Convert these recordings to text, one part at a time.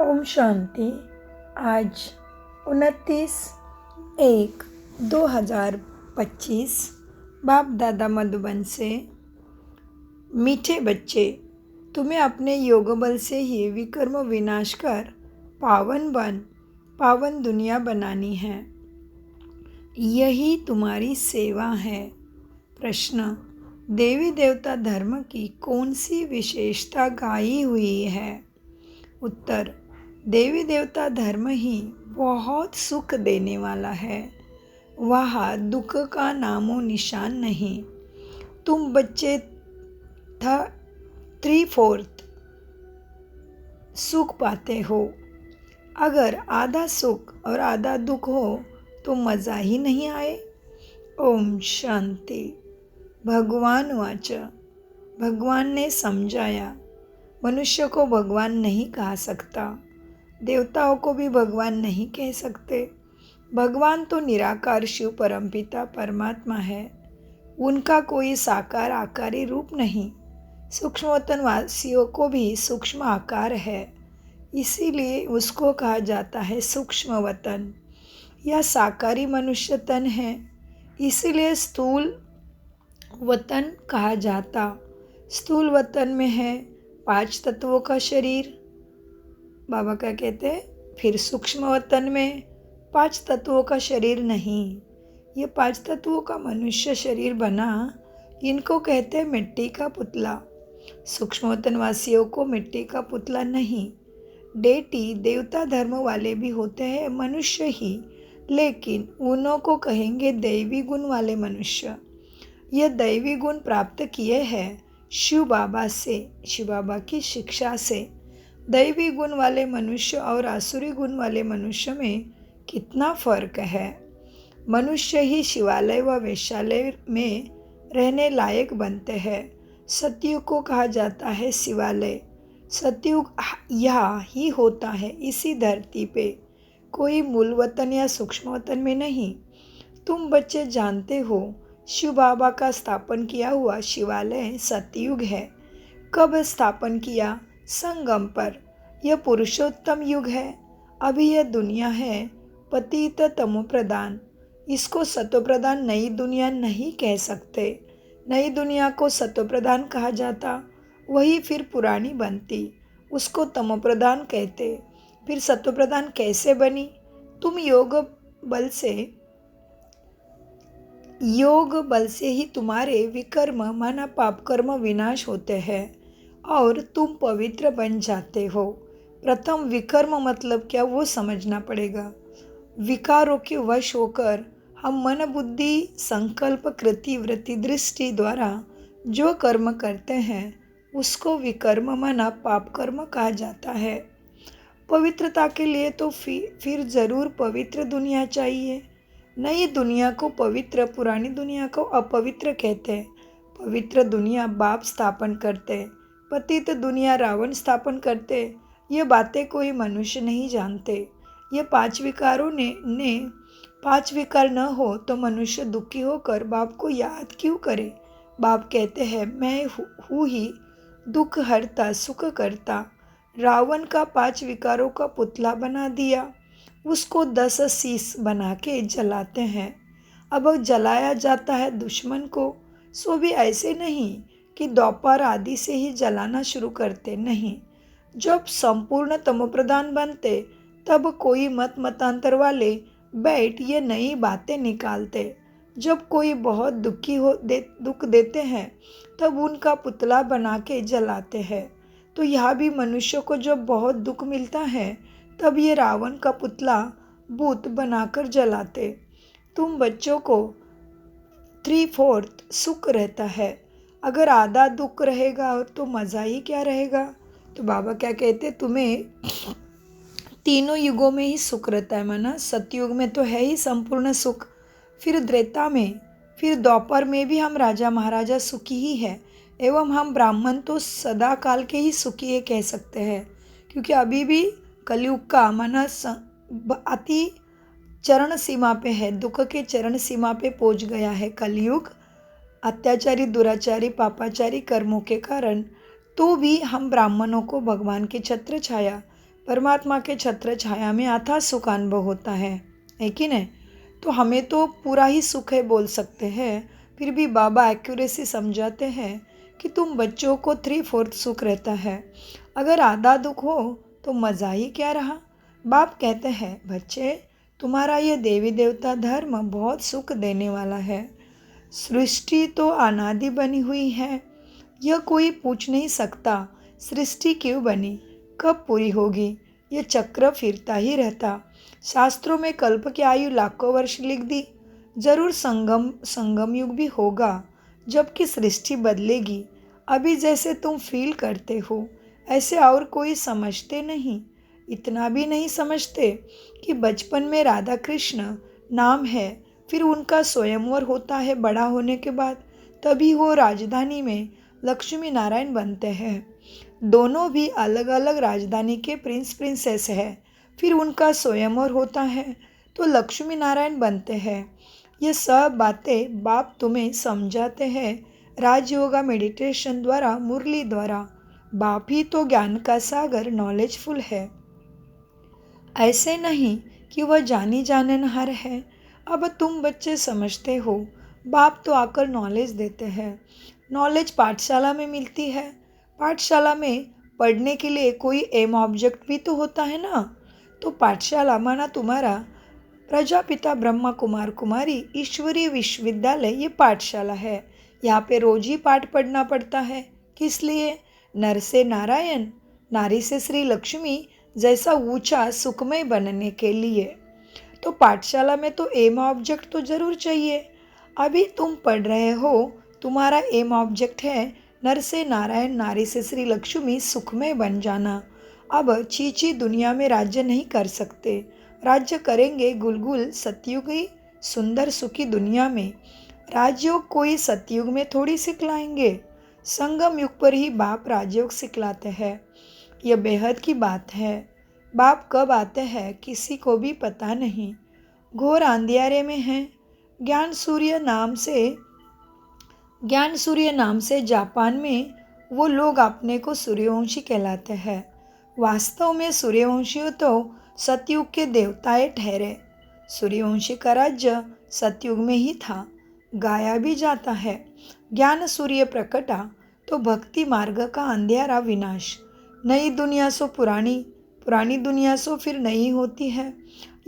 ओम शांति। आज 29/1/2025 बाप दादा मधुबन से। मीठे बच्चे, तुम्हें अपने योग बल से ही विकर्म विनाश कर पावन दुनिया बनानी है। यही तुम्हारी सेवा है। प्रश्न: देवी देवता धर्म की कौन सी विशेषता गाई हुई है? उत्तर: देवी देवता धर्म ही बहुत सुख देने वाला है। वहाँ दुख का नामो निशान नहीं। तुम बच्चे 3/4 सुख पाते हो। अगर आधा सुख और आधा दुख हो तो मज़ा ही नहीं आए। ओम शांति। भगवान वाच। भगवान ने समझाया, मनुष्य को भगवान नहीं कहा सकता, देवताओं को भी भगवान नहीं कह सकते। भगवान तो निराकार शिव परमपिता परमात्मा है। उनका कोई साकार आकारी रूप नहीं। सूक्ष्मवतन वासियों को भी सूक्ष्म आकार है, इसीलिए उसको कहा जाता है सूक्ष्मवतन। यह साकारी मनुष्य तन है, इसीलिए स्थूल वतन कहा जाता। स्थूल वतन में है 5 तत्वों का शरीर। बाबा क्या कहते हैं? फिर सूक्ष्म वतन में 5 तत्वों का शरीर नहीं। ये 5 तत्वों का मनुष्य शरीर बना, इनको कहते हैं मिट्टी का पुतला। सूक्ष्म वतन वासियों को मिट्टी का पुतला नहीं। डेटी देवता धर्म वाले भी होते हैं मनुष्य ही, लेकिन उन्हों को कहेंगे दैवी गुण वाले मनुष्य। यह दैवी गुण प्राप्त किए हैं शिव बाबा से, शिव बाबा की शिक्षा से। दैवी गुण वाले मनुष्य और आसुरी गुण वाले मनुष्य में कितना फर्क है। मनुष्य ही शिवालय व वैश्यालय में रहने लायक बनते हैं। सतयुग को कहा जाता है शिवालय। सतयुग यहाँ ही होता है, इसी धरती पे, कोई मूल वतन या सूक्ष्म वतन में नहीं। तुम बच्चे जानते हो, शिव बाबा का स्थापन किया हुआ शिवालय सतयुग है। कब स्थापन किया? संगम पर। यह पुरुषोत्तम युग है। अभी यह दुनिया है पतित तमो प्रधान। इसको सतो प्रधान नई दुनिया नहीं कह सकते। नई दुनिया को सतो प्रधान कहा जाता, वही फिर पुरानी बनती, उसको तमो प्रधान कहते। फिर सतो प्रधान कैसे बनी? तुम योग बल से ही तुम्हारे विकर्म माना पाप कर्म विनाश होते हैं और तुम पवित्र बन जाते हो। प्रथम विकर्म मतलब क्या, वो समझना पड़ेगा। विकारों के वश होकर हम मन बुद्धि संकल्प कृति वृत्ति दृष्टि द्वारा जो कर्म करते हैं उसको विकर्म माना पाप कर्म कहा जाता है। पवित्रता के लिए तो फिर जरूर पवित्र दुनिया चाहिए। नई दुनिया को पवित्र, पुरानी दुनिया को अपवित्र कहते हैं। पवित्र दुनिया बाप स्थापन करते, पतित दुनिया रावण स्थापन करते। ये बातें कोई मनुष्य नहीं जानते। ये 5 विकारों ने 5 विकार न हो तो मनुष्य दुखी होकर बाप को याद क्यों करे? बाप कहते हैं, मैं हूँ ही दुख हरता सुख करता। रावण का 5 विकारों का पुतला बना दिया, उसको 10 शीश बना के जलाते हैं। अब जलाया जाता है दुश्मन को, सो भी ऐसे नहीं कि दोपहर आदि से ही जलाना शुरू करते, नहीं। जब संपूर्ण तमोप्रधान बनते तब कोई मतांतर वाले बैठ ये नई बातें निकालते। जब कोई बहुत दुख देते हैं तब उनका पुतला बना के जलाते हैं। तो यहाँ भी मनुष्य को जब बहुत दुख मिलता है तब ये रावण का पुतला भूत बनाकर जलाते। तुम बच्चों को 3/4 सुख रहता है। अगर आधा दुख रहेगा तो मज़ा ही क्या रहेगा? तो बाबा क्या कहते, तुम्हें तीनों युगों में ही सुख रहता है। माना सतयुग में तो है ही संपूर्ण सुख, फिर त्रेता में, फिर द्वापर में भी हम राजा महाराजा सुखी ही है, एवं हम ब्राह्मण तो सदा काल के ही सुखी कह सकते हैं। क्योंकि अभी भी कलयुग का माना अति चरण सीमा पे है, दुख के चरण सीमा पे पहुंच गया है कलयुग। अत्याचारी दुराचारी पापाचारी कर्मों के कारण तो भी हम ब्राह्मणों को भगवान की छत्र छाया परमात्मा के छत्र छाया में अथाह सुख अनुभव होता है कि नहीं? तो हमें तो पूरा ही सुख है बोल सकते हैं, फिर भी बाबा एक्यूरेसी समझाते हैं कि तुम बच्चों को 3/4 सुख रहता है, अगर आधा दुख हो तो मज़ा ही क्या रहा। बाप कहते हैं, बच्चे तुम्हारा ये देवी देवता धर्म बहुत सुख देने वाला है। सृष्टि तो अनादि बनी हुई है, यह कोई पूछ नहीं सकता सृष्टि क्यों बनी, कब पूरी होगी, यह चक्र फिरता ही रहता। शास्त्रों में कल्प की आयु लाखों वर्ष लिख दी, जरूर संगम युग भी होगा जबकि सृष्टि बदलेगी। अभी जैसे तुम फील करते हो ऐसे और कोई समझते नहीं, इतना भी नहीं समझते कि बचपन में राधा कृष्ण नाम है, फिर उनका स्वयंवर होता है बड़ा होने के बाद, तभी वो राजधानी में लक्ष्मी नारायण बनते हैं। दोनों भी अलग अलग राजधानी के प्रिंस प्रिंसेस है, फिर उनका स्वयंवर होता है तो लक्ष्मी नारायण बनते हैं। ये सब बातें बाप तुम्हें समझाते हैं राजयोगा मेडिटेशन द्वारा, मुरली द्वारा। बाप ही तो ज्ञान का सागर नॉलेजफुल है, ऐसे नहीं कि वह जानी जाननहार है। अब तुम बच्चे समझते हो, बाप तो आकर नॉलेज देते हैं। नॉलेज पाठशाला में मिलती है, पाठशाला में पढ़ने के लिए कोई एम ऑब्जेक्ट भी तो होता है ना। तो पाठशाला माना तुम्हारा प्रजापिता ब्रह्मा कुमार कुमारी ईश्वरीय विश्वविद्यालय, ये पाठशाला है। यहाँ पे रोज ही पाठ पढ़ना पड़ता है, किस लिए? नर से नारायण, नारी से श्री लक्ष्मी जैसा ऊंचा सुखमय बनने के लिए। तो पाठशाला में तो एम ऑब्जेक्ट तो जरूर चाहिए। अभी तुम पढ़ रहे हो, तुम्हारा एम ऑब्जेक्ट है नर से नारायण, नारी से श्री लक्ष्मी, सुखमय बन जाना। अब चीची दुनिया में राज्य नहीं कर सकते, राज्य करेंगे गुलगुल सतयुगी सुंदर सुखी दुनिया में। राजयोग कोई सतयुग में थोड़ी सिखलाएंगे, संगम युग पर ही बाप राजयोग सिखलाते हैं। यह बेहद की बात है। बाप कब आते हैं किसी को भी पता नहीं, घोर अंधियारे में हैं। ज्ञान सूर्य नाम से जापान में वो लोग अपने को सूर्यवंशी कहलाते हैं। वास्तव में सूर्यवंशी तो सतयुग के देवताएं ठहरे। सूर्यवंशी का राज्य सतयुग में ही था, गाया भी जाता है। ज्ञान सूर्य प्रकटा तो भक्ति मार्ग का अंधियारा विनाश। नई दुनिया सो पुरानी, पुरानी दुनिया सो फिर नई होती है।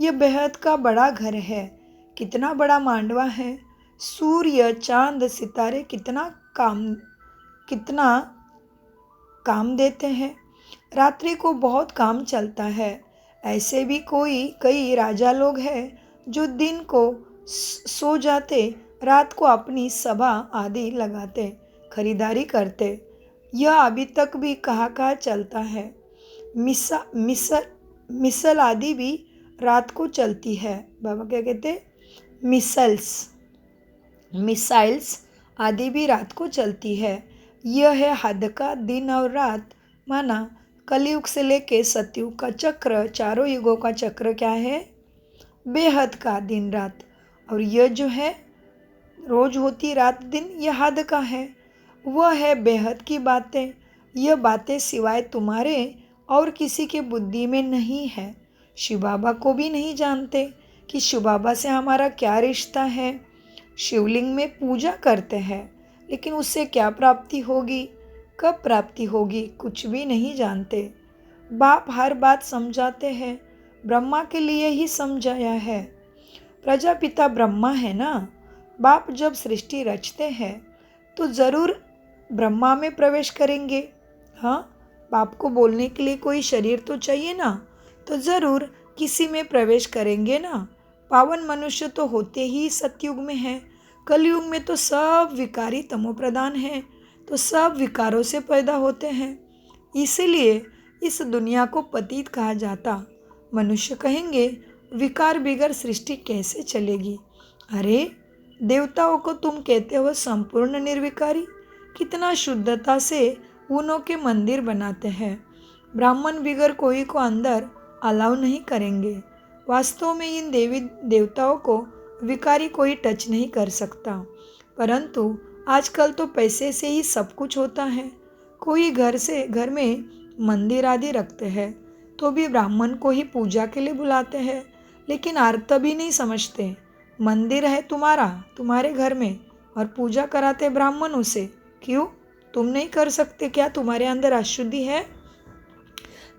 यह बेहद का बड़ा घर है, कितना बड़ा मांडवा है। सूर्य चांद सितारे कितना काम देते हैं। रात्रि को बहुत काम चलता है। ऐसे भी कई राजा लोग हैं जो दिन को सो जाते, रात को अपनी सभा आदि लगाते, खरीदारी करते। यह अभी तक भी कहाँ चलता है। मिसल आदि भी रात को चलती है। बाबा क्या कहते? मिसाइल्स आदि भी रात को चलती है। यह है हद का दिन और रात, माना कलयुग से लेके सतयुग का चक्र, चारों युगों का चक्र क्या है? बेहद का दिन रात। और यह जो है रोज होती रात दिन, यह हद का है। वह है बेहद की बातें। यह बातें सिवाय तुम्हारे और किसी के बुद्धि में नहीं है। शिव बाबा को भी नहीं जानते कि शिव बाबा से हमारा क्या रिश्ता है। शिवलिंग में पूजा करते हैं, लेकिन उससे क्या प्राप्ति होगी, कब प्राप्ति होगी, कुछ भी नहीं जानते। बाप हर बात समझाते हैं, ब्रह्मा के लिए ही समझाया है। प्रजापिता ब्रह्मा है ना। बाप जब सृष्टि रचते हैं तो ज़रूर ब्रह्मा में प्रवेश करेंगे। हाँ, बाप को बोलने के लिए कोई शरीर तो चाहिए ना, तो ज़रूर किसी में प्रवेश करेंगे ना। पावन मनुष्य तो होते ही सतयुग में है। कलयुग में तो सब विकारी तमोप्रधान हैं, तो सब विकारों से पैदा होते हैं। इसीलिए इस दुनिया को पतित कहा जाता। मनुष्य कहेंगे विकार बिगर सृष्टि कैसे चलेगी। अरे देवताओं को तुम कहते हो संपूर्ण निर्विकारी, कितना शुद्धता से उनों के मंदिर बनाते हैं। ब्राह्मण बिगर कोई को अंदर अलाउ नहीं करेंगे। वास्तव में इन देवी देवताओं को विकारी कोई टच नहीं कर सकता, परंतु आजकल तो पैसे से ही सब कुछ होता है। कोई घर में मंदिर आदि रखते हैं तो भी ब्राह्मण को ही पूजा के लिए बुलाते हैं, लेकिन अर्थ भी नहीं समझते। मंदिर है तुम्हारा, तुम्हारे घर में, और पूजा कराते ब्राह्मणों से। क्यों? तुम नहीं कर सकते क्या? तुम्हारे अंदर अशुद्धि है?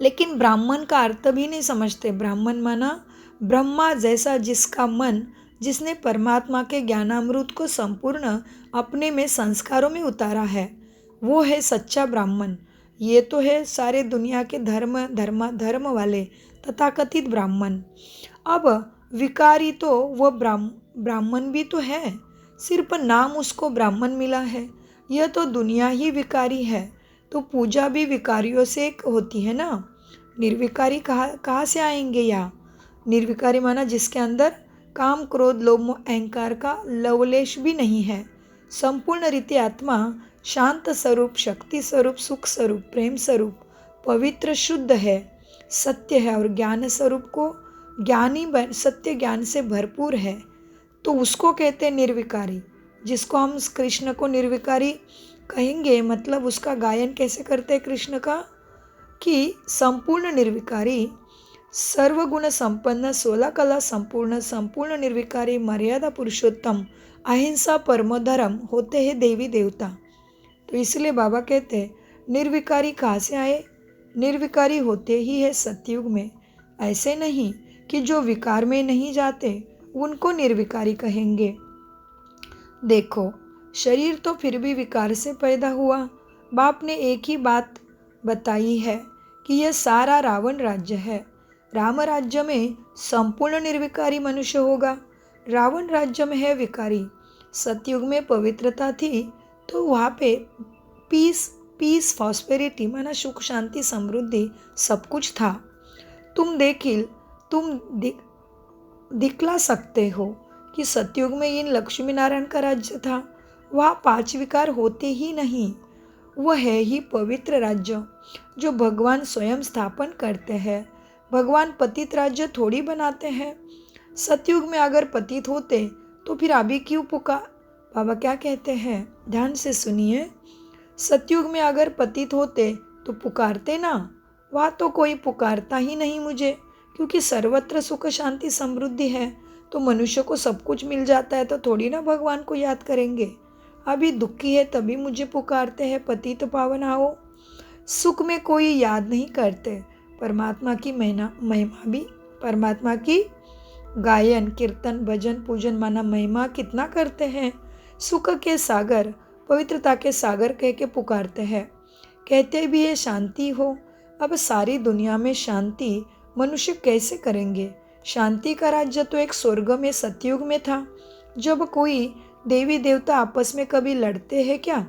लेकिन ब्राह्मण का अर्थ भी नहीं समझते। ब्राह्मण माना ब्रह्मा जैसा जिसका मन, जिसने परमात्मा के ज्ञानामृत को संपूर्ण अपने में संस्कारों में उतारा है, वो है सच्चा ब्राह्मण। ये तो है सारे दुनिया के धर्म वाले तथाकथित ब्राह्मण। अब विकारी तो वह ब्राह्मण भी तो है, सिर्फ नाम उसको ब्राह्मण मिला है। यह तो दुनिया ही विकारी है, तो पूजा भी विकारियों से होती है ना। निर्विकारी कहाँ से आएंगे यहाँ? निर्विकारी माना जिसके अंदर काम, क्रोध, लोभ, मोह, अहंकार का लवलेश भी नहीं है। संपूर्ण रीति आत्मा शांत स्वरूप, शक्ति स्वरूप, सुख स्वरूप, प्रेम स्वरूप, पवित्र, शुद्ध है, सत्य है और ज्ञान स्वरूप को सत्य ज्ञान से भरपूर है। तो उसको कहते हैं निर्विकारी। जिसको हम कृष्ण को निर्विकारी कहेंगे, मतलब उसका गायन कैसे करते हैं कृष्ण का, कि संपूर्ण निर्विकारी, सर्वगुण संपन्न, 16 कला संपूर्ण निर्विकारी, मर्यादा पुरुषोत्तम, अहिंसा परम धर्म होते हैं देवी देवता। तो इसलिए बाबा कहते हैं निर्विकारी कहाँ से आए? निर्विकारी होते ही है सतयुग में। ऐसे नहीं कि जो विकार में नहीं जाते उनको निर्विकारी कहेंगे। देखो, शरीर तो फिर भी विकार से पैदा हुआ। बाप ने एक ही बात बताई है कि यह सारा रावण राज्य है। राम राज्य में संपूर्ण निर्विकारी मनुष्य होगा, रावण राज्य में है विकारी। सतयुग में पवित्रता थी तो वहाँ पे पीस प्रॉस्पेरिटी माना सुख, शांति, समृद्धि सब कुछ था। तुम दिखला सकते हो कि सतयुग में इन लक्ष्मी नारायण का राज्य था। वहाँ 5 विकार होते ही नहीं। वह है ही पवित्र राज्य जो भगवान स्वयं स्थापन करते हैं। भगवान पतित राज्य थोड़ी बनाते हैं। सतयुग में अगर पतित होते तो फिर अभी क्यों पुकार? बाबा क्या कहते हैं, ध्यान से सुनिए। सतयुग में अगर पतित होते तो पुकारते ना। वहाँ तो कोई पुकारता ही नहीं मुझे, क्योंकि सर्वत्र सुख, शांति, समृद्धि है। तो मनुष्य को सब कुछ मिल जाता है तो थोड़ी ना भगवान को याद करेंगे। अभी दुखी है तभी मुझे पुकारते हैं, पतित पावन आओ। सुख में कोई याद नहीं करते। परमात्मा की महिमा भी, परमात्मा की गायन, कीर्तन, भजन, पूजन माना महिमा कितना करते हैं। सुख के सागर, पवित्रता के सागर कह के पुकारते हैं। कहते भी है शांति हो। अब सारी दुनिया में शांति मनुष्य कैसे करेंगे? शांति का राज्य तो एक स्वर्ग में सतयुग में था। जब कोई देवी देवता आपस में कभी लड़ते हैं क्या?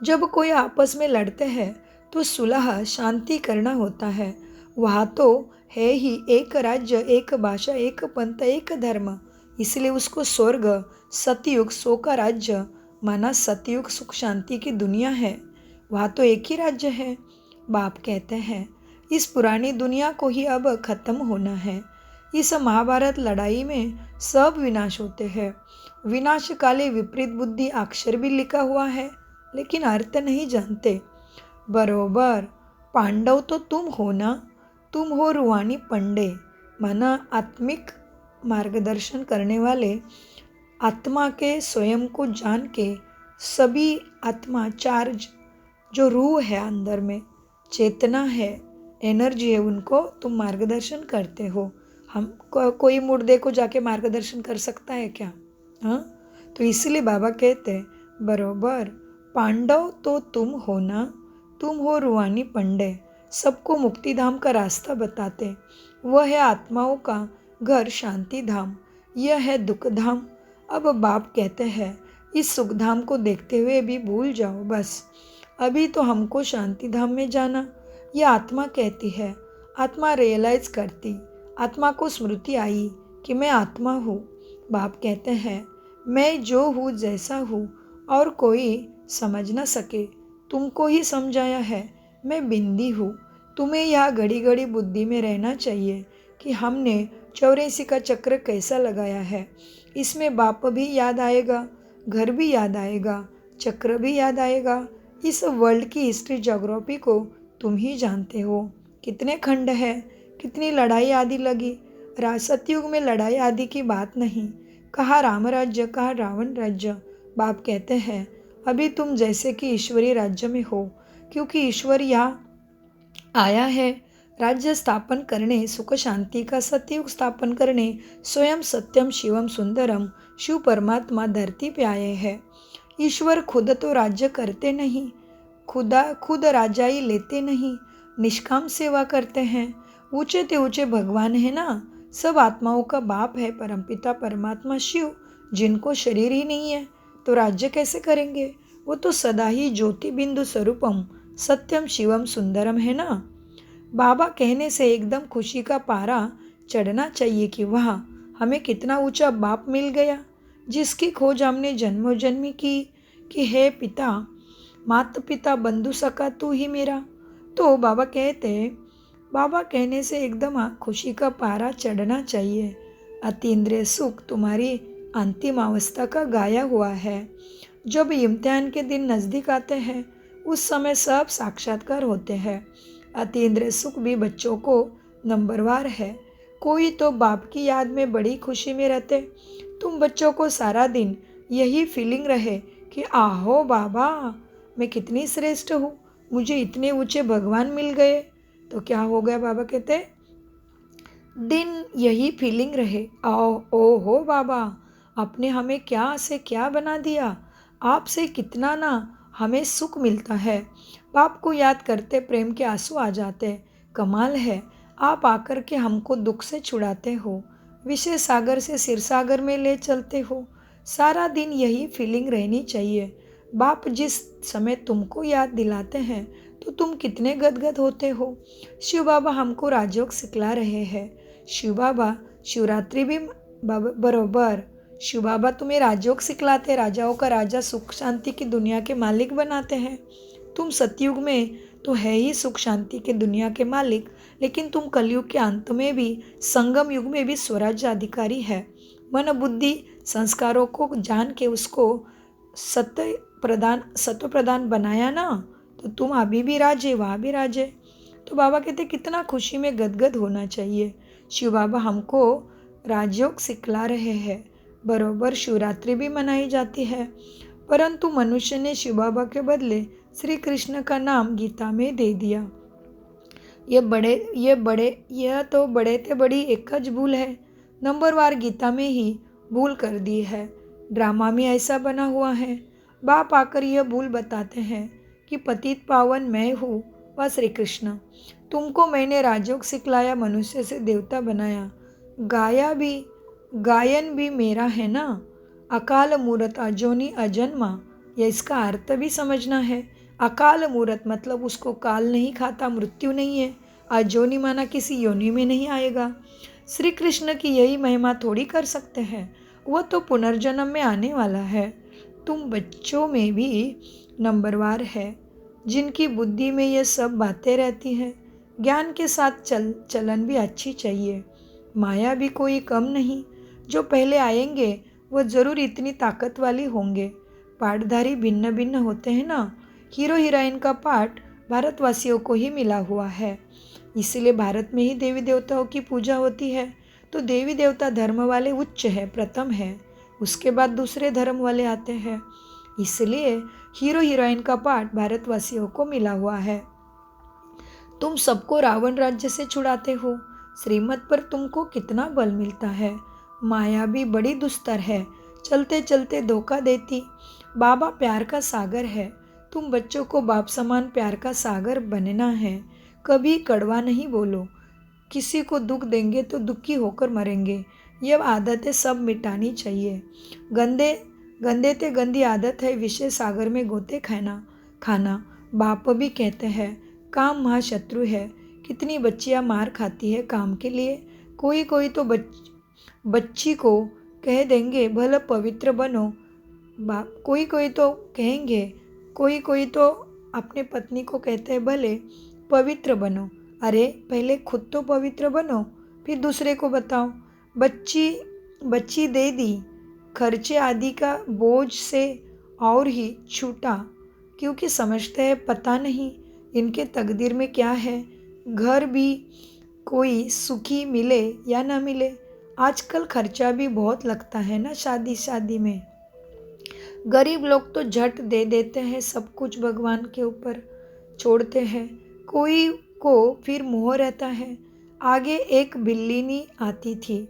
जब कोई आपस में लड़ते हैं तो सुलह, शांति करना होता है। वहाँ तो है ही एक राज्य, एक भाषा, एक पंथ, एक धर्म। इसलिए उसको स्वर्ग, सतयुग, सो का राज्य माना। सतयुग सुख शांति की दुनिया है। वहाँ तो एक ही राज्य है। बाप कहते हैं इस पुरानी दुनिया को ही अब खत्म होना है। इस महाभारत लड़ाई में सब विनाश होते हैं। विनाश काले विपरीत बुद्धि अक्षर भी लिखा हुआ है, लेकिन अर्थ नहीं जानते। बरोबर पांडव तो तुम हो ना, तुम हो रूहानी पंडे माना आत्मिक मार्गदर्शन करने वाले। आत्मा के स्वयं को जान के सभी आत्मा चार्ज, जो रूह है अंदर में, चेतना है, एनर्जी है, उनको तुम मार्गदर्शन करते हो। हम कोई मुर्दे को जाके मार्गदर्शन कर सकता है क्या? हाँ, तो इसलिए बाबा कहते हैं बरोबर पांडव तो तुम हो ना, तुम हो रूहानी पंडे, सबको मुक्ति धाम का रास्ता बताते। वह है आत्माओं का घर शांति धाम, यह है दुख धाम। अब बाप कहते हैं इस सुख धाम को देखते हुए भी भूल जाओ बस। अभी तो हमको शांति धाम में जाना। यह आत्मा कहती है, आत्मा रियलाइज करती, आत्मा को स्मृति आई कि मैं आत्मा हूँ। बाप कहते हैं मैं जो हूँ, जैसा हूँ, और कोई समझ न सके, तुमको ही समझाया है। मैं बिंदी हूँ। तुम्हें यह घड़ी घड़ी बुद्धि में रहना चाहिए कि हमने 84 का चक्र कैसा लगाया है। इसमें बाप भी याद आएगा, घर भी याद आएगा, चक्र भी याद आएगा। इस वर्ल्ड की हिस्ट्री, ज्योग्राफी को तुम ही जानते हो। कितने खंड है, कितनी लड़ाई आदि लगी। सतयुग में लड़ाई आदि की बात नहीं। कहा राम राज्य, कहा रावण राज्य। बाप कहते हैं अभी तुम जैसे कि ईश्वरीय राज्य में हो, क्योंकि ईश्वर यहाँ आया है राज्य स्थापन करने, सुख शांति का सतयुग स्थापन करने। स्वयं सत्यम शिवम सुंदरम, शिव परमात्मा धरती पे आए हैं। ईश्वर खुद तो राज्य करते नहीं, खुद राजाई लेते नहीं, निष्काम सेवा करते हैं। ऊंचे ते ऊंचे भगवान है ना, सब आत्माओं का बाप है परमपिता परमात्मा शिव। जिनको शरीर ही नहीं है तो राज्य कैसे करेंगे? वो तो सदा ही ज्योति बिंदु स्वरूपम सत्यम शिवम सुंदरम है ना। बाबा कहने से एकदम खुशी का पारा चढ़ना चाहिए कि वाह, हमें कितना ऊंचा बाप मिल गया, जिसकी खोज हमने जन्मों जन्मी की कि हे पिता, माता पिता बंधु सखा तू ही मेरा। तो बाबा कहने से एकदम खुशी का पारा चढ़ना चाहिए। अतीन्द्रिय सुख तुम्हारी अंतिम अवस्था का गाया हुआ है। जब इम्तिहान के दिन नज़दीक आते हैं उस समय सब साक्षात्कार होते हैं। अतीन्द्रिय सुख भी बच्चों को नंबरवार है। कोई तो बाप की याद में बड़ी खुशी में रहते। तुम बच्चों को सारा दिन यही फीलिंग रहे कि आहो बाबा, मैं कितनी श्रेष्ठ हूँ, मुझे इतने ऊंचे भगवान मिल गए। तो क्या हो गया? बाबा कहते दिन यही फीलिंग रहे, ओ हो बाबा, आपने हमें क्या से क्या बना दिया, आपसे कितना ना हमें सुख मिलता है। बाप को याद करते प्रेम के आंसू आ जाते। कमाल है, आप आकर के हमको दुख से छुड़ाते हो, विषय सागर से सिर सागर में ले चलते हो। सारा दिन यही फीलिंग रहनी चाहिए। बाप जिस समय तुमको याद दिलाते हैं तो तुम कितने गदगद होते हो। शिव बाबा हमको राजयोग सिखला रहे हैं। शिव बाबा शिवरात्रि भी बरोबर शिव बाबा तुम्हें राजयोग सिखलाते। राजाओं का राजा सुख शांति की दुनिया के मालिक बनाते हैं। तुम सतयुग में तो है ही सुख शांति के दुनिया के मालिक, लेकिन तुम कलयुग के अंत में भी, संगम युग में भी स्वराज्य अधिकारी है। मन बुद्धि संस्कारों को जान के उसको सत्व प्रदान बनाया ना, तो तुम अभी भी राजे, वहाँ भी राजे। तो बाबा कहते कितना खुशी में गदगद होना चाहिए। शिव बाबा हमको राजयोग सिखला रहे हैं। बरोबर शिवरात्रि भी मनाई जाती है, परंतु मनुष्य ने शिव बाबा के बदले श्री कृष्ण का नाम गीता में दे दिया। यह तो बड़े ते बड़ी एक भूल है। नंबरवार गीता में ही भूल कर दी है। ड्रामा में ऐसा बना हुआ है। बाप आकर यह भूल बताते हैं कि पतित पावन मैं हूँ व श्री कृष्ण। तुमको मैंने राजयोग सिखलाया, मनुष्य से देवता बनाया। गायन भी मेरा है ना। अकाल मूरत अजोनी अजन्मा, यह इसका अर्थ भी समझना है। अकाल मूरत मतलब उसको काल नहीं खाता, मृत्यु नहीं है। अजोनी माना किसी योनि में नहीं आएगा। श्री कृष्ण की यही महिमा थोड़ी कर सकते हैं, वह तो पुनर्जन्म में आने वाला है। तुम बच्चों में भी नंबरवार है, जिनकी बुद्धि में ये सब बातें रहती हैं। ज्ञान के साथ चलन भी अच्छी चाहिए। माया भी कोई कम नहीं। जो पहले आएंगे वो ज़रूर इतनी ताकत वाली होंगे। पाठधारी भिन्न भिन्न होते हैं ना। हीरो हीरोइन का पाठ भारतवासियों को ही मिला हुआ है, इसलिए भारत में ही देवी देवताओं की पूजा होती है। तो देवी देवता धर्म वाले उच्च है, प्रथम है, उसके बाद दूसरे धर्म वाले आते हैं। इसलिए हीरो हीरोइन का पाठ भारतवासियों को मिला हुआ है। तुम सबको रावण राज्य से छुड़ाते हो। श्रीमत पर तुमको कितना बल मिलता है। माया भी बड़ी दुस्तर है, चलते चलते धोखा देती। बाबा प्यार का सागर है। तुम बच्चों को बाप समान प्यार का सागर बनना है। कभी कड़वा नहीं बोलो। किसी को दुख देंगे तो दुखी होकर मरेंगे। यह आदतें सब मिटानी चाहिए। गंदे ते गंदी आदत है विषय सागर में गोते खाना। बाप भी कहते हैं काम महाशत्रु है। कितनी बच्चियां मार खाती है काम के लिए। कोई तो बच्ची को कह देंगे भले पवित्र बनो। कोई तो कहेंगे, कोई तो अपने पत्नी को कहते हैं भले पवित्र बनो। अरे पहले खुद तो पवित्र बनो, फिर दूसरे को बताओ। बच्ची दे दी, खर्चे आदि का बोझ से और ही छूटा, क्योंकि समझते हैं पता नहीं इनके तकदीर में क्या है। घर भी कोई सुखी मिले या ना मिले। आजकल खर्चा भी बहुत लगता है ना शादी में। गरीब लोग तो झट दे देते हैं, सब कुछ भगवान के ऊपर छोड़ते हैं। कोई को फिर मोह रहता है। आगे एक बिल्लिनी आती थी,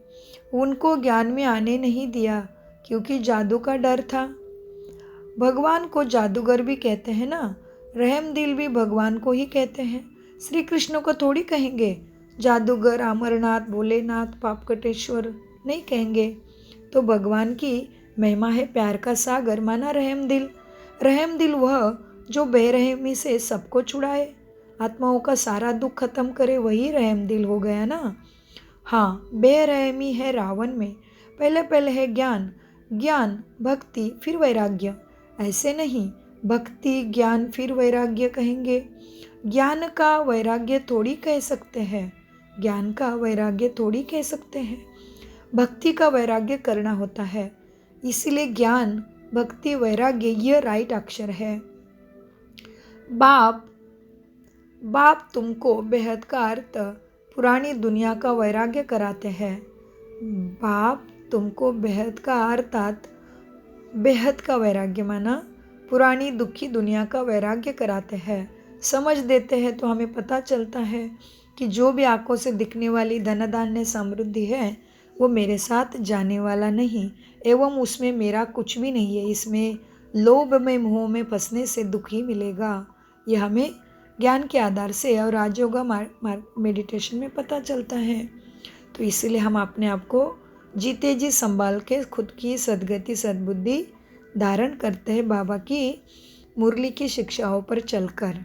उनको ज्ञान में आने नहीं दिया क्योंकि जादू का डर था। भगवान को जादूगर भी कहते हैं ना, रहम दिल भी भगवान को ही कहते हैं। श्री कृष्ण को थोड़ी कहेंगे जादूगर, अमरनाथ, भोलेनाथ, पापकटेश्वर नहीं कहेंगे। तो भगवान की महिमा है प्यार का सागर, माना रहम दिल। रहम दिल वह जो बेरहमी से सबको छुड़ाए, आत्माओं का सारा दुख खत्म करे, वही रहम दिल हो गया ना। हाँ, बेरहमी है रावण में, पहले पहले है ज्ञान, ज्ञान भक्ति फिर वैराग्य। ऐसे नहीं, भक्ति ज्ञान फिर वैराग्य कहेंगे। ज्ञान का वैराग्य थोड़ी कह सकते हैं, ज्ञान का वैराग्य थोड़ी कह सकते हैं। भक्ति का वैराग्य करना होता है, इसलिए ज्ञान भक्ति वैराग्य यह राइट अक्षर है। बाप तुमको बेहद का अर्थ पुरानी दुनिया का वैराग्य कराते हैं। बाप तुमको बेहद का अर्थात बेहद का वैराग्य माना पुरानी दुखी दुनिया का वैराग्य कराते हैं। समझ देते हैं तो हमें पता चलता है कि जो भी आंखों से दिखने वाली धन धान्य समृद्धि है वो मेरे साथ जाने वाला नहीं, एवं उसमें मेरा कुछ भी नहीं है। इसमें लोभ में मोह में फंसने से दुख ही मिलेगा। यह हमें ज्ञान के आधार से और राजयोगा मेडिटेशन में पता चलता है। तो इसलिए हम अपने आप को जीते जी संभाल के खुद की सद्गति सद्बुद्धि धारण करते हैं बाबा की मुरली की शिक्षाओं पर चलकर।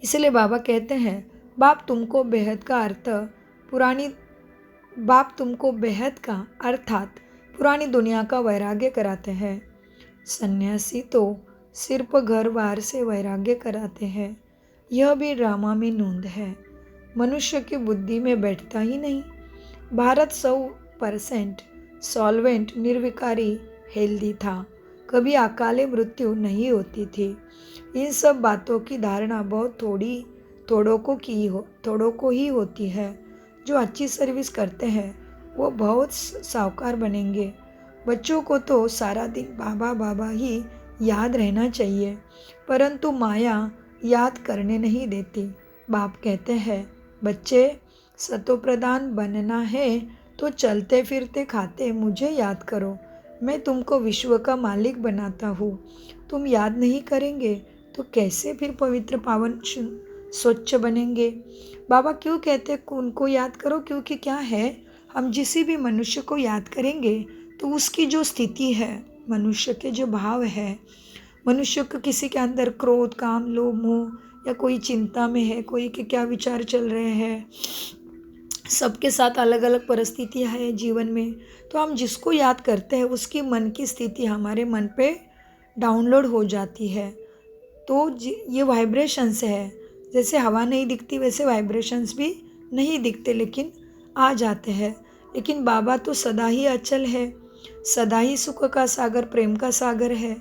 इसलिए बाबा कहते हैं बाप तुमको बेहद का अर्थ अर्थात पुरानी दुनिया का वैराग्य कराते हैं। सन्यासी तो सिर्फ घर बार से वैराग्य कराते हैं, यह भी ड्रामा में नूंद है, मनुष्य की बुद्धि में बैठता ही नहीं। भारत 100% सॉल्वेंट निर्विकारी हेल्दी था, कभी अकाले मृत्यु नहीं होती थी। इन सब बातों की धारणा बहुत थोड़ों को ही होती है। जो अच्छी सर्विस करते हैं वो बहुत साहूकार बनेंगे। बच्चों को तो सारा दिन बाबा बाबा ही याद रहना चाहिए, परंतु माया याद करने नहीं देती। बाप कहते हैं बच्चे सतोप्रधान बनना है तो चलते फिरते खाते मुझे याद करो, मैं तुमको विश्व का मालिक बनाता हूँ। तुम याद नहीं करेंगे तो कैसे फिर पवित्र पावन स्वच्छ बनेंगे। बाबा क्यों कहते उनको याद करो, क्योंकि क्या है, हम जिस भी मनुष्य को याद करेंगे तो उसकी जो स्थिति है, मनुष्य के जो भाव है, मनुष्य को किसी के अंदर क्रोध काम लोभ मोह या कोई चिंता में है, कोई के क्या विचार चल रहे हैं, सबके साथ अलग अलग परिस्थितियाँ हैं जीवन में। तो हम जिसको याद करते हैं उसकी मन की स्थिति हमारे मन पे डाउनलोड हो जाती है। तो ये वाइब्रेशंस है, जैसे हवा नहीं दिखती वैसे वाइब्रेशंस भी नहीं दिखते लेकिन आ जाते हैं। लेकिन बाबा तो सदा ही अचल है, सदा ही सुख का सागर प्रेम का सागर है,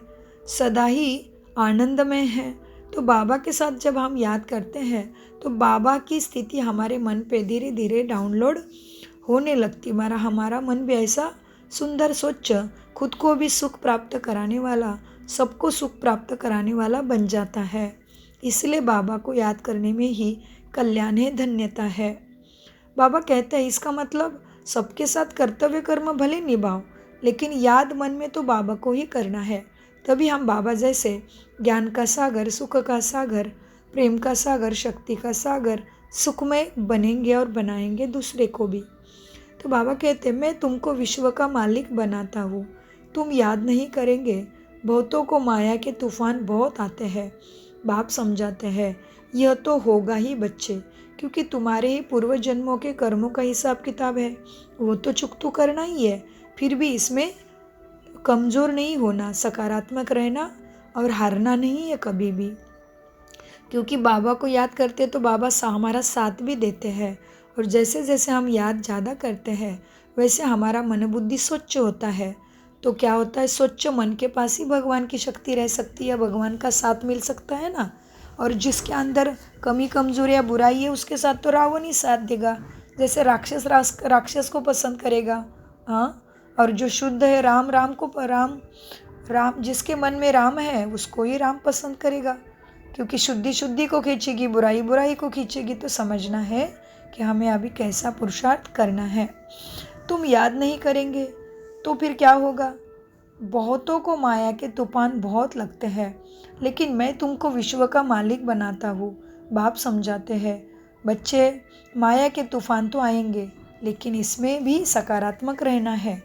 सदा ही आनंदमय है। तो बाबा के साथ जब हम याद करते हैं तो बाबा की स्थिति हमारे मन पे धीरे धीरे डाउनलोड होने लगती। हमारा मन भी ऐसा सुंदर स्वच्छ, खुद को भी सुख प्राप्त कराने वाला, सबको सुख प्राप्त कराने वाला बन जाता है। इसलिए बाबा को याद करने में ही कल्याण है, धन्यता है। बाबा कहते हैं इसका मतलब सबके साथ कर्तव्य कर्म भले निभाओ, लेकिन याद मन में तो बाबा को ही करना है। तभी हम बाबा जैसे ज्ञान का सागर, सुख का सागर, प्रेम का सागर, शक्ति का सागर, सुखमय बनेंगे और बनाएंगे दूसरे को भी। तो बाबा कहते हैं मैं तुमको विश्व का मालिक बनाता हूँ, तुम याद नहीं करेंगे। बहुतों को माया के तूफान बहुत आते हैं। बाप समझाते हैं यह तो होगा ही बच्चे, क्योंकि तुम्हारे ही पूर्व जन्मों के कर्मों का हिसाब किताब है, वो तो चुकतू करना ही है। फिर भी इसमें कमज़ोर नहीं होना, सकारात्मक रहना और हारना नहीं है कभी भी। क्योंकि बाबा को याद करते तो बाबा हमारा साथ भी देते हैं, और जैसे जैसे हम याद ज़्यादा करते हैं वैसे हमारा मन बुद्धि स्वच्छ होता है। तो क्या होता है, स्वच्छ मन के पास ही भगवान की शक्ति रह सकती है, भगवान का साथ मिल सकता है ना। और जिसके अंदर कमी कमजोरियाँ बुराई है उसके साथ तो रावण ही साथ देगा। जैसे राक्षस को पसंद करेगा, हाँ, और जो शुद्ध है राम राम को राम राम जिसके मन में राम है उसको ही राम पसंद करेगा, क्योंकि शुद्धि शुद्धि को खींचेगी, बुराई बुराई को खींचेगी। तो समझना है कि हमें अभी कैसा पुरुषार्थ करना है। तुम याद नहीं करेंगे तो फिर क्या होगा? बहुतों को माया के तूफान बहुत लगते हैं, लेकिन मैं तुमको विश्व का मालिक बनाता हूँ, बाप समझाते हैं। बच्चे, माया के तूफान तो आएंगे, लेकिन इसमें भी सकारात्मक रहना है।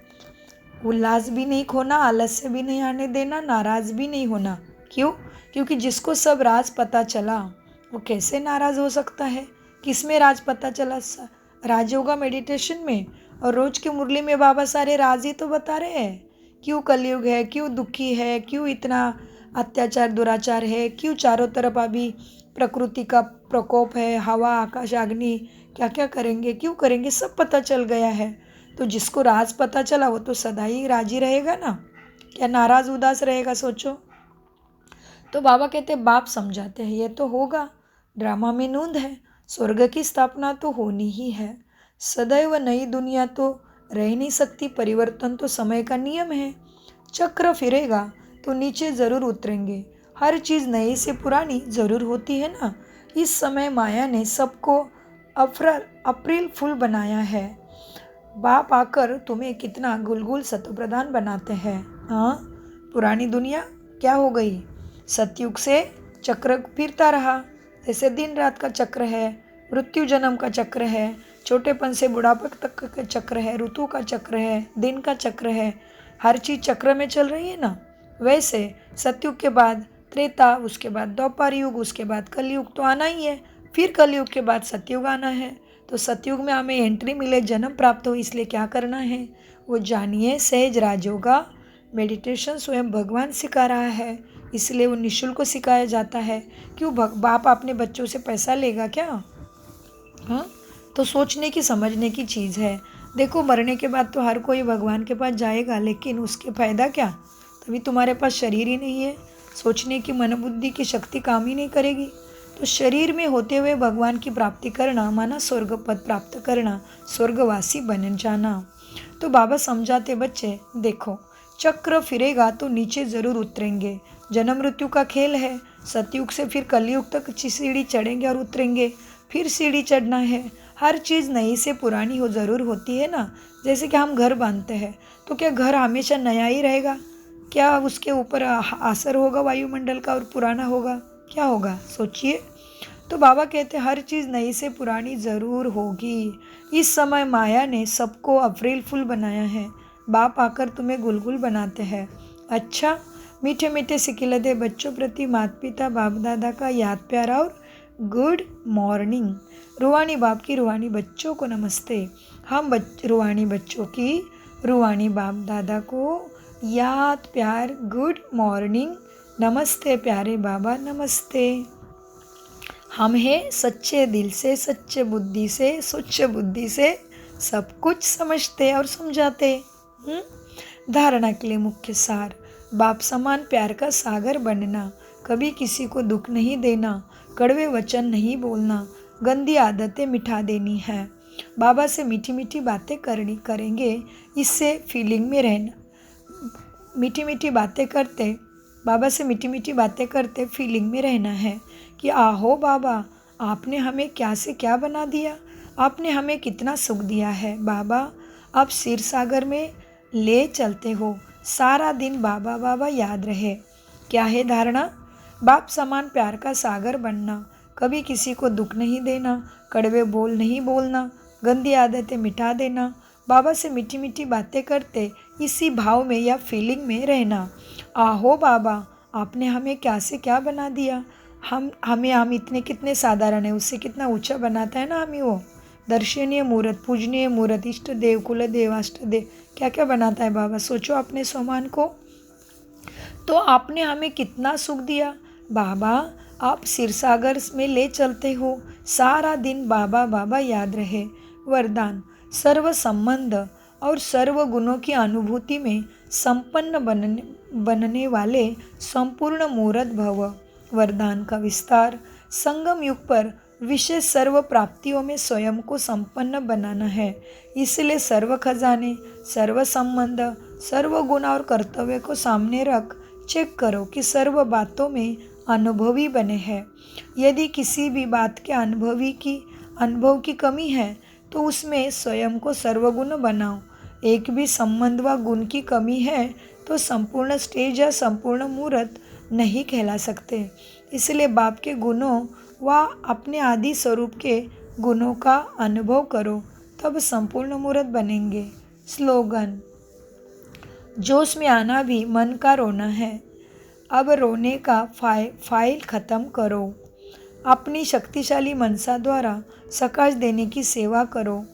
उल्लास भी नहीं खोना, आलस्य भी नहीं आने देना, नाराज भी नहीं होना। क्यों? क्योंकि जिसको सब राज पता चला वो कैसे नाराज हो सकता है? किसमें राज पता चला? राजयोगा मेडिटेशन में। और रोज की मुरली में बाबा सारे राज ही तो बता रहे हैं। क्यों कलयुग है, क्यों दुखी है, क्यों इतना अत्याचार दुराचार है, क्यों चारों तरफ अभी प्रकृति का प्रकोप है, हवा आकाश अग्नि क्या क्या करेंगे, क्यों करेंगे, सब पता चल गया है। तो जिसको राज पता चला वो तो सदा ही राजी रहेगा ना, क्या नाराज उदास रहेगा? सोचो। तो बाबा कहते बाप समझाते हैं ये तो होगा, ड्रामा में नूंद है, स्वर्ग की स्थापना तो होनी ही है। सदैव नई दुनिया तो रह नहीं सकती, परिवर्तन तो समय का नियम है। चक्र फिरेगा तो नीचे ज़रूर उतरेंगे, हर चीज़ नई से पुरानी ज़रूर होती है ना। इस समय माया ने सबको अप्रैल फूल बनाया है। बाप आकर तुम्हें कितना गुलगुल सत्प्रधान बनाते हैं। हाँ, पुरानी दुनिया क्या हो गई? सतयुग से चक्र फिरता रहा, जैसे दिन रात का चक्र है, मृत्यु जन्म का चक्र है, छोटेपन से बुढ़ापा तक का चक्र है, ऋतु का चक्र है, दिन का चक्र है, हर चीज़ चक्र में चल रही है ना। वैसे सतयुग के बाद त्रेता, उसके बाद द्वापर युग, उसके बाद कलयुग तो आना ही है, फिर कलयुग के बाद सतयुग आना है। तो सतयुग में हमें एंट्री मिले, जन्म प्राप्त हो, इसलिए क्या करना है वो जानिए। सहज राजयोगा मेडिटेशन स्वयं भगवान सिखा रहा है, इसलिए वो निःशुल्क सिखाया जाता है। क्यों बाप अपने बच्चों से पैसा लेगा क्या? हाँ, तो सोचने की समझने की चीज़ है। देखो, मरने के बाद तो हर कोई भगवान के पास जाएगा, लेकिन उसके फ़ायदा क्या? तभी तुम्हारे पास शरीर ही नहीं है, सोचने की मन बुद्धि की शक्ति काम ही नहीं करेगी। तो शरीर में होते हुए भगवान की प्राप्ति करना माना स्वर्ग पद प्राप्त करना, स्वर्गवासी बन जाना। तो बाबा समझाते बच्चे, देखो चक्र फिरेगा तो नीचे ज़रूर उतरेंगे, जन्म मृत्यु का खेल है। सतयुग से फिर कलयुग तक सीढ़ी चढ़ेंगे और उतरेंगे, फिर सीढ़ी चढ़ना है। हर चीज़ नई से पुरानी हो ज़रूर होती है ना। जैसे कि हम घर बांधते हैं, तो क्या घर हमेशा नया ही रहेगा? क्या उसके ऊपर असर होगा वायुमंडल का और पुराना होगा? क्या होगा? सोचिए। तो बाबा कहते हर चीज़ नई से पुरानी ज़रूर होगी। इस समय माया ने सबको अप्रैल फूल बनाया है, बाप आकर तुम्हें गुलगुल बनाते हैं। अच्छा, मीठे मीठे सिकिलते बच्चों प्रति माता पिता बाप दादा का याद प्यारा और गुड मॉर्निंग। रूहानी बाप की रूहानी बच्चों को नमस्ते। हम रूहानी बच्चों की रूहानी बाप दादा को याद प्यार गुड मॉर्निंग, नमस्ते प्यारे बाबा, नमस्ते। हम हैं सच्चे दिल से, सच्चे बुद्धि से, स्वच्छ बुद्धि से सब कुछ समझते और समझाते। धारणा के लिए मुख्य सार, बाप समान प्यार का सागर बनना, कभी किसी को दुख नहीं देना, कड़वे वचन नहीं बोलना, गंदी आदतें मिटा देनी है। बाबा से मीठी मीठी बातें करेंगे, इससे फीलिंग में रहना। मीठी मीठी बातें करते, बाबा से मीठी मीठी बातें करते फीलिंग में रहना है कि आहो बाबा, आपने हमें क्या से क्या बना दिया, आपने हमें कितना सुख दिया है। बाबा आप क्षीर सागर में ले चलते हो, सारा दिन बाबा बाबा याद रहे। क्या है धारणा? बाप समान प्यार का सागर बनना, कभी किसी को दुख नहीं देना, कड़वे बोल नहीं बोलना, गंदी आदतें मिटा देना, बाबा से मीठी मीठी बातें करते इसी भाव में या फीलिंग में रहना। आहो बाबा, आपने हमें क्या से क्या बना दिया, हम इतने कितने साधारण है, उससे कितना ऊंचा बनाता है ना हमें वो। दर्शनीय मूर्त, पूजनीय मूर्त, इष्ट देव, कुल देव, अष्ट देव, क्या क्या बनाता है बाबा। सोचो अपने स्वमान को। तो आपने हमें कितना सुख दिया बाबा, आप क्षीरसागर में ले चलते हो, सारा दिन बाबा बाबा याद रहे। वरदान, सर्व संबंध और सर्व गुणों की अनुभूति में संपन्न बनने वाले संपूर्ण मूर्त भव। वरदान का विस्तार। संगम युग पर विशेष सर्व प्राप्तियों में स्वयं को संपन्न बनाना है। इसलिए सर्व खजाने, सर्व संबंध, सर्व गुण और कर्तव्य को सामने रख चेक करो कि सर्व बातों में अनुभवी बने हैं। यदि किसी भी बात के अनुभव की कमी है तो उसमें स्वयं को सर्वगुण बनाओ। एक भी संबंध व गुण की कमी है तो संपूर्ण स्टेज या संपूर्ण मूर्त नहीं कहला सकते। इसलिए बाप के गुणों व अपने आदि स्वरूप के गुणों का अनुभव करो, तब संपूर्ण मूर्त बनेंगे। स्लोगन: जोश में आना भी मन का रोना है। अब रोने का फाइल ख़त्म करो। अपनी शक्तिशाली मनसा द्वारा सकाश देने की सेवा करो।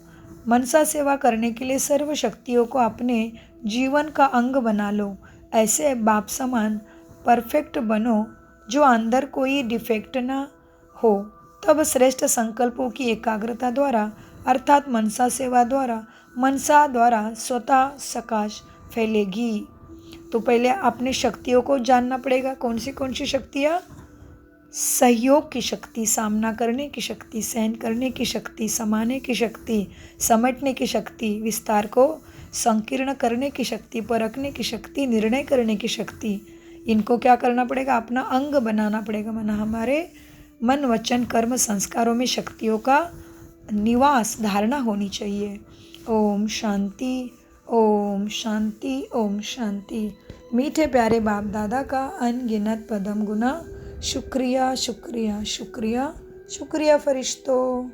मनसा सेवा करने के लिए सर्व शक्तियों को अपने जीवन का अंग बना लो। ऐसे बाप समान परफेक्ट बनो जो अंदर कोई डिफेक्ट ना हो। तब श्रेष्ठ संकल्पों की एकाग्रता द्वारा अर्थात मनसा सेवा द्वारा मनसा द्वारा स्वतः सकाश फैलेगी। तो पहले अपने शक्तियों को जानना पड़ेगा। कौन सी शक्तियाँ? सहयोग की शक्ति, सामना करने की शक्ति, सहन करने की शक्ति, समाने की शक्ति, समेटने की शक्ति, विस्तार को संकीर्ण करने की शक्ति, परखने की शक्ति, निर्णय करने की शक्ति। इनको क्या करना पड़ेगा? अपना अंग बनाना पड़ेगा। माना हमारे मन, वचन, कर्म, संस्कारों में शक्तियों का निवास, धारणा होनी चाहिए। ओम शांति, ओम शांति, ओम शांति। मीठे प्यारे बाप दादा का अनगिनत पदम गुना शुक्रिया, शुक्रिया, शुक्रिया, शुक्रिया फरिश्तों।